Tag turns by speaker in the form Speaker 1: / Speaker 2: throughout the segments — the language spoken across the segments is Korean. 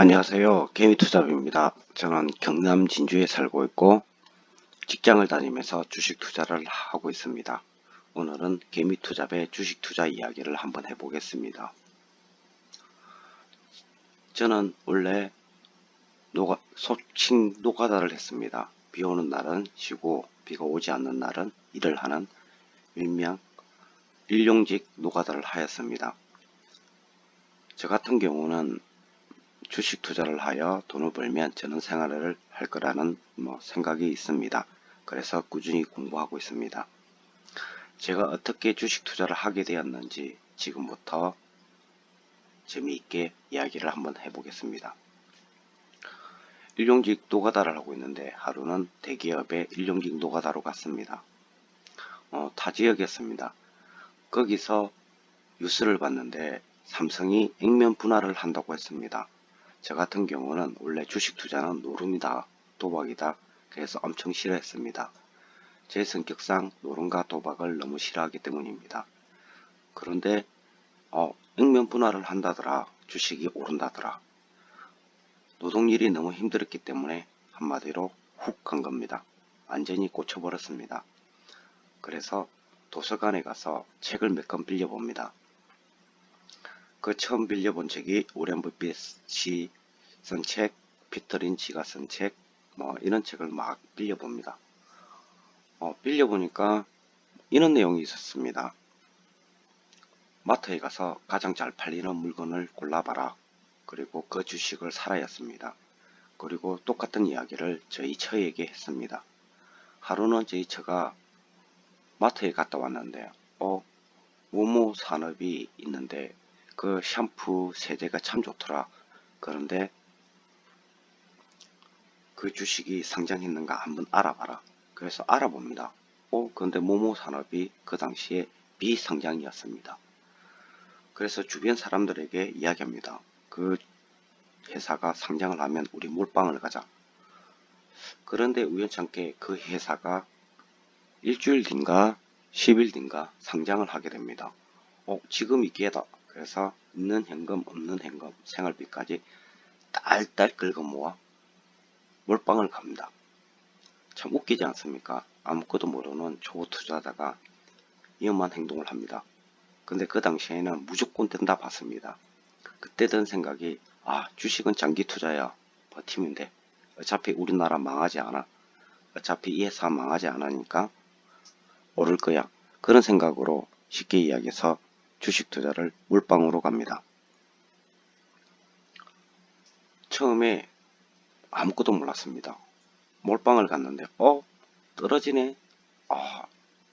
Speaker 1: 안녕하세요. 개미투자부입니다. 저는 경남 진주에 살고 있고 직장을 다니면서 주식 투자를 하고 있습니다. 오늘은 개미투자의 주식 투자 이야기를 한번 해보겠습니다. 저는 원래 소칭 노가다를 했습니다. 비 오는 날은 쉬고 비가 오지 않는 날은 일을 하는 일명 일용직 노가다를 하였습니다. 저 같은 경우는 주식 투자를 하여 돈을 벌면 저는 생활을 할 거라는 생각이 있습니다. 그래서 꾸준히 공부하고 있습니다. 제가 어떻게 주식 투자를 하게 되었는지 지금부터 재미있게 이야기를 한번 해보겠습니다. 일용직 노가다를 하고 있는데 하루는 대기업의 일용직 노가다로 갔습니다. 타 지역이었습니다. 거기서 뉴스를 봤는데 삼성이 액면 분할을 한다고 했습니다. 저 같은 경우는 원래 주식 투자는 노름이다, 도박이다, 그래서 엄청 싫어했습니다. 제 성격상 노름과 도박을 너무 싫어하기 때문입니다. 그런데 액면 분할을 한다더라, 주식이 오른다더라. 노동일이 너무 힘들었기 때문에 한마디로 훅 간 겁니다. 완전히 꽂혀버렸습니다. 그래서 도서관에 가서 책을 몇 권 빌려봅니다. 그 처음 빌려본 책이 오렌 버핏이 쓴 책, 피터 린치가 쓴 책, 이런 책을 막 빌려봅니다. 빌려보니까 이런 내용이 있었습니다. 마트에 가서 가장 잘 팔리는 물건을 골라봐라. 그리고 그 주식을 사라야 했습니다. 그리고 똑같은 이야기를 저희 처에게 했습니다. 하루는 저희 처가 마트에 갔다 왔는데 모모 산업이 있는데 그 샴푸 세제가 참 좋더라. 그런데 그 주식이 상장했는가 한번 알아봐라. 그래서 알아봅니다. 그런데 모모 산업이 그 당시에 비상장이었습니다. 그래서 주변 사람들에게 이야기합니다. 그 회사가 상장을 하면 우리 몰빵을 가자. 그런데 우연찮게 그 회사가 일주일 뒤인가 10일 뒤인가 상장을 하게 됩니다. 지금이 기회다. 그래서 있는 현금 없는 현금 생활비까지 딸딸 긁어 모아 몰빵을 갑니다. 참 웃기지 않습니까? 아무것도 모르는 초보 투자자가 위험한 행동을 합니다. 근데 그 당시에는 무조건 된다 봤습니다. 그때 든 생각이 주식은 장기 투자야. 버티면 돼. 어차피 우리나라 망하지 않아. 어차피 이 회사 망하지 않으니까 오를 거야. 그런 생각으로 쉽게 이야기해서 주식 투자를 몰빵으로 갑니다. 처음에 아무것도 몰랐습니다. 몰빵을 갔는데 떨어지네.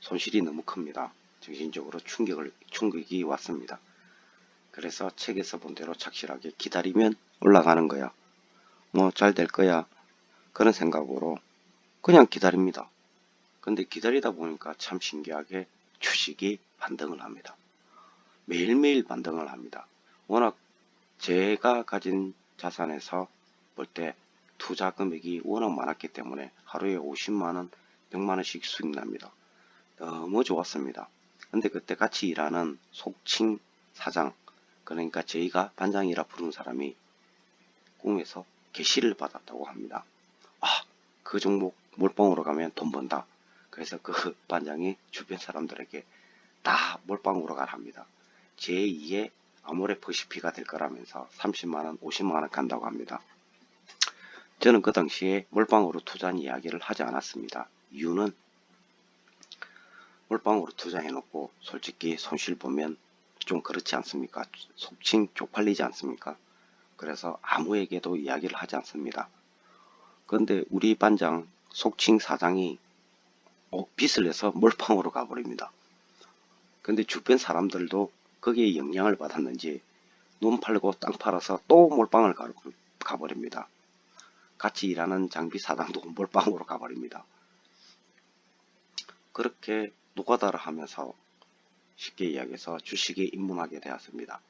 Speaker 1: 손실이 너무 큽니다. 정신적으로 충격이 왔습니다. 그래서 책에서 본 대로 착실하게 기다리면 올라가는 거야. 잘 될 거야. 그런 생각으로 그냥 기다립니다. 근데 기다리다 보니까 참 신기하게 주식이 반등을 합니다. 매일매일 반등을 합니다. 워낙 제가 가진 자산에서 볼 때 투자 금액이 워낙 많았기 때문에 하루에 50만원, 100만원씩 수익 납니다. 너무 좋았습니다. 근데 그때 같이 일하는 속칭 사장, 그러니까 저희가 반장이라 부르는 사람이 꿈에서 계시를 받았다고 합니다. 그 종목 몰빵으로 가면 돈 번다. 그래서 그 반장이 주변 사람들에게 다 몰빵으로 가랍니다. 제2의 아모레퍼시피가 될 거라면서 30만원, 50만원 간다고 합니다. 저는 그 당시에 몰빵으로 투자한 이야기를 하지 않았습니다. 이유는 몰빵으로 투자해놓고 솔직히 손실 보면 좀 그렇지 않습니까? 속칭 쪽팔리지 않습니까? 그래서 아무에게도 이야기를 하지 않습니다. 그런데 우리 반장 속칭 사장이 빚을 내서 몰빵으로 가버립니다. 근데 주변 사람들도 거기에 영향을 받았는지 눈 팔고 땅 팔아서 또 몰빵을 가버립니다. 같이 일하는 장비 사장도 몰빵으로 가버립니다. 그렇게 노가다를 하면서 쉽게 이야기해서 주식에 입문하게 되었습니다.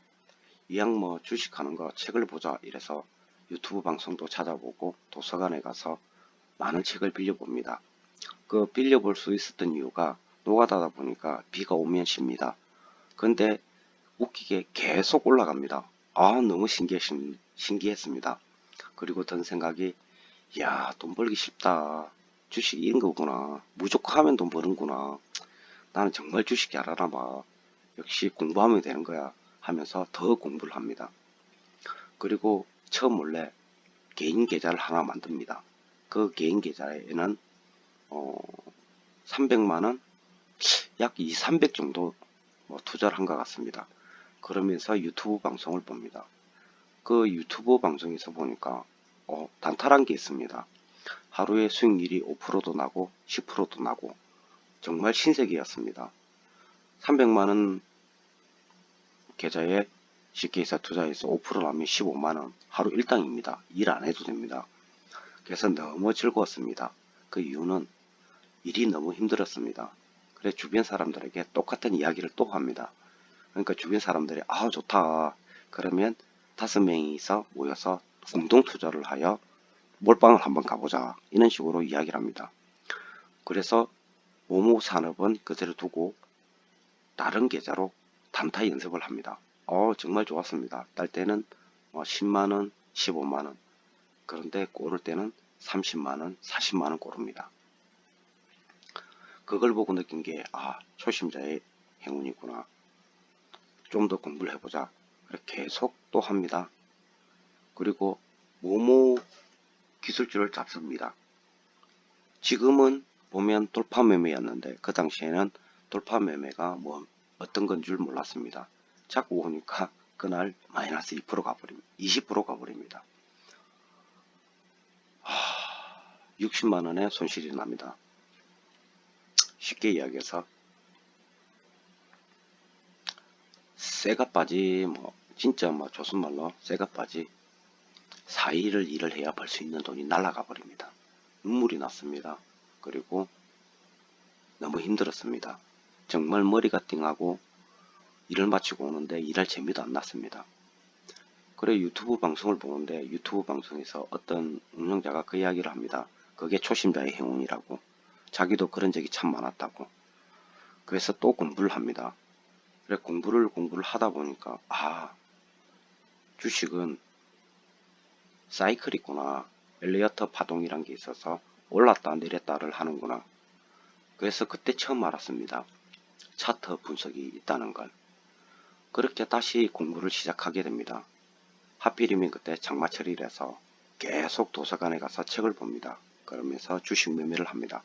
Speaker 1: 이왕 주식하는 거 책을 보자 이래서 유튜브 방송도 찾아보고 도서관에 가서 많은 책을 빌려봅니다. 그 빌려볼 수 있었던 이유가 노가다다 보니까 비가 오면 쉽니다. 근데 웃기게 계속 올라갑니다. 너무 신기했습니다. 그리고 든 생각이, 야, 돈 벌기 쉽다. 주식 이런 거구나. 무조건 하면 돈 버는구나. 나는 정말 주식 잘 알아 봐. 역시 공부하면 되는 거야. 하면서 더 공부를 합니다. 그리고 처음 몰래 개인 계좌를 하나 만듭니다. 그 개인 계좌에는 300만원, 약 2, 300 정도 투자를 한 것 같습니다. 그러면서 유튜브 방송을 봅니다. 그 유튜브 방송에서 보니까 단타란 게 있습니다. 하루에 수익률이 5%도 나고 10%도 나고 정말 신세계였습니다. 300만원 계좌에 쉽게 해서 투자해서 5% 나면 15만원 하루 일당입니다. 일 안 해도 됩니다. 그래서 너무 즐거웠습니다. 그 이유는 일이 너무 힘들었습니다. 그래 주변 사람들에게 똑같은 이야기를 또 합니다. 그러니까 주변 사람들이 아 좋다. 그러면 5명이서 모여서 공동 투자를 하여 몰빵을 한번 가보자. 이런 식으로 이야기를 합니다. 그래서 모모 산업은 그대로 두고 다른 계좌로 단타 연습을 합니다. 정말 좋았습니다. 딸 때는 10만원, 15만원. 그런데 고를 때는 30만원, 40만원 고릅니다. 그걸 보고 느낀 게, 초심자의 행운이구나. 좀 더 공부를 해보자. 계속 또 합니다. 그리고 모모 기술주를 잡습니다. 지금은 보면 돌파 매매였는데 그 당시에는 돌파 매매가 어떤 건 줄 몰랐습니다. 자꾸 오니까 그날 마이너스 2% 가버립니다. 20% 가버립니다. 60만원의 손실이 납니다. 쉽게 이야기해서 쇠가 빠지 진짜 조선말로 쇠가 빠지 4일을 일을 해야 벌 수 있는 돈이 날아가 버립니다. 눈물이 났습니다. 그리고 너무 힘들었습니다. 정말 머리가 띵하고 일을 마치고 오는데 일할 재미도 안 났습니다. 그래 유튜브 방송을 보는데 유튜브 방송에서 어떤 운영자가 그 이야기를 합니다. 그게 초심자의 행운이라고. 자기도 그런 적이 참 많았다고. 그래서 또 공부를 합니다. 그래 공부를 하다 보니까 주식은 사이클이 있구나. 엘리어터 파동이란 게 있어서 올랐다 내렸다를 하는구나. 그래서 그때 처음 알았습니다. 차트 분석이 있다는 걸. 그렇게 다시 공부를 시작하게 됩니다. 하필이면 그때 장마철이라서 계속 도서관에 가서 책을 봅니다. 그러면서 주식 매매를 합니다.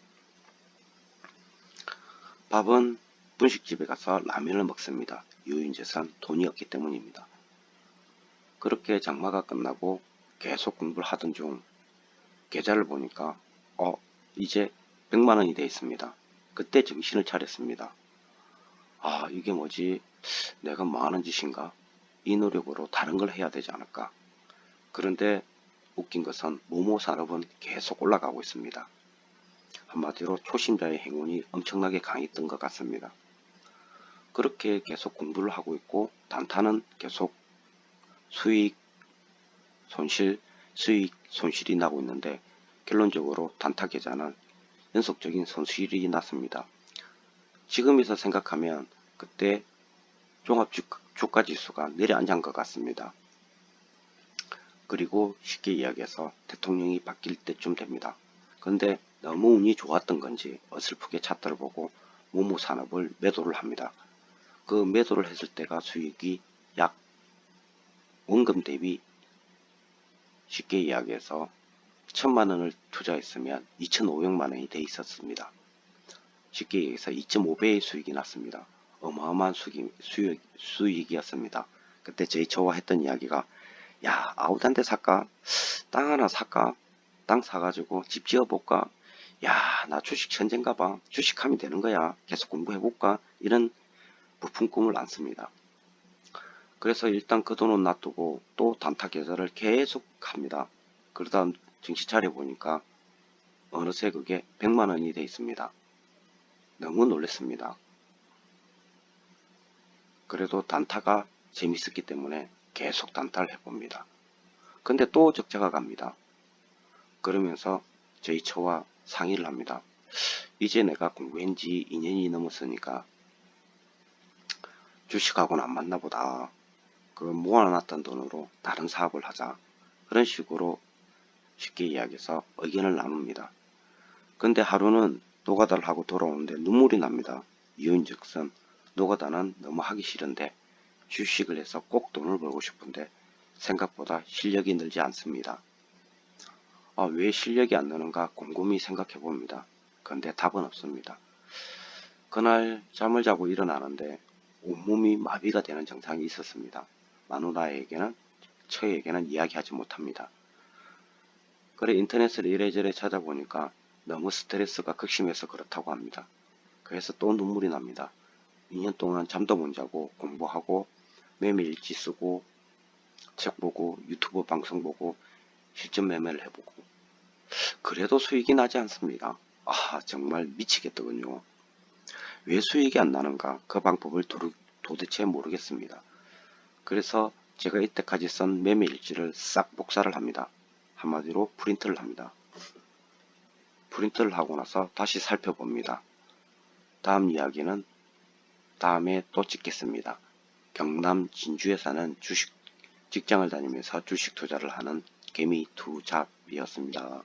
Speaker 1: 밥은 분식집에 가서 라면을 먹습니다. 유인재산 돈이 없기 때문입니다. 그렇게 장마가 끝나고 계속 공부를 하던 중 계좌를 보니까 이제 100만원이 되어 있습니다. 그때 정신을 차렸습니다. 이게 뭐지? 내가 뭐 하는 짓인가? 이 노력으로 다른 걸 해야 되지 않을까? 그런데 웃긴 것은 모모 산업은 계속 올라가고 있습니다. 한마디로 초심자의 행운이 엄청나게 강했던 것 같습니다. 그렇게 계속 공부를 하고 있고 단타는 계속 수익, 손실, 수익, 손실이 나고 있는데 결론적으로 단타 계좌는 연속적인 손실이 났습니다. 지금에서 생각하면 그때 종합주가지수가 내려앉은 것 같습니다. 그리고 쉽게 이야기해서 대통령이 바뀔 때쯤 됩니다. 그런데 너무 운이 좋았던 건지 어설프게 차트를 보고 모모 산업을 매도를 합니다. 그 매도를 했을 때가 수익이 약 원금 대비 쉽게 이야기해서 1000만원을 투자했으면 2500만원이 돼 있었습니다. 쉽게 얘기해서 2.5배의 수익이 났습니다. 어마어마한 수익이었습니다. 그때 저와 했던 이야기가 야 아우단데 살까? 땅 하나 살까? 땅 사가지고 집 지어볼까? 야 나 주식 천재인가 봐. 주식하면 되는 거야. 계속 공부해볼까? 이런 부푼 꿈을 안습니다. 그래서 일단 그 돈은 놔두고 또 단타 계좌를 계속 합니다. 그러다 정신 차려 보니까 어느새 그게 100만원이 돼 있습니다. 너무 놀랐습니다. 그래도 단타가 재밌었기 때문에 계속 단타를 해봅니다. 근데 또 적자가 갑니다. 그러면서 저희 처와 상의를 합니다. 이제 내가 공부한 지 2년이 넘었으니까 주식하고는 안 맞나 보다. 그 모아놨던 돈으로 다른 사업을 하자. 그런 식으로 쉽게 이야기해서 의견을 나눕니다. 근데 하루는 노가다를 하고 돌아오는데 눈물이 납니다. 이유인즉슨 노가다는 너무 하기 싫은데 주식을 해서 꼭 돈을 벌고 싶은데 생각보다 실력이 늘지 않습니다. 왜 실력이 안 느는가 곰곰이 생각해 봅니다. 근데 답은 없습니다. 그날 잠을 자고 일어나는데 온몸이 마비가 되는 증상이 있었습니다. 마누라에게는, 처에게는 이야기하지 못합니다. 그래 인터넷을 이래저래 찾아보니까 너무 스트레스가 극심해서 그렇다고 합니다. 그래서 또 눈물이 납니다. 2년 동안 잠도 못 자고 공부하고 매매일지 쓰고 책 보고 유튜브 방송 보고 실전 매매를 해보고 그래도 수익이 나지 않습니다. 정말 미치겠더군요. 왜 수익이 안 나는가 그 방법을 도대체 모르겠습니다. 그래서 제가 이때까지 쓴 매매일지를 싹 복사를 합니다. 한마디로 프린트를 합니다. 프린트를 하고 나서 다시 살펴봅니다. 다음 이야기는 다음에 또 찍겠습니다. 경남 진주에 사는 직장을 다니면서 주식 투자를 하는 개미 투잡이었습니다.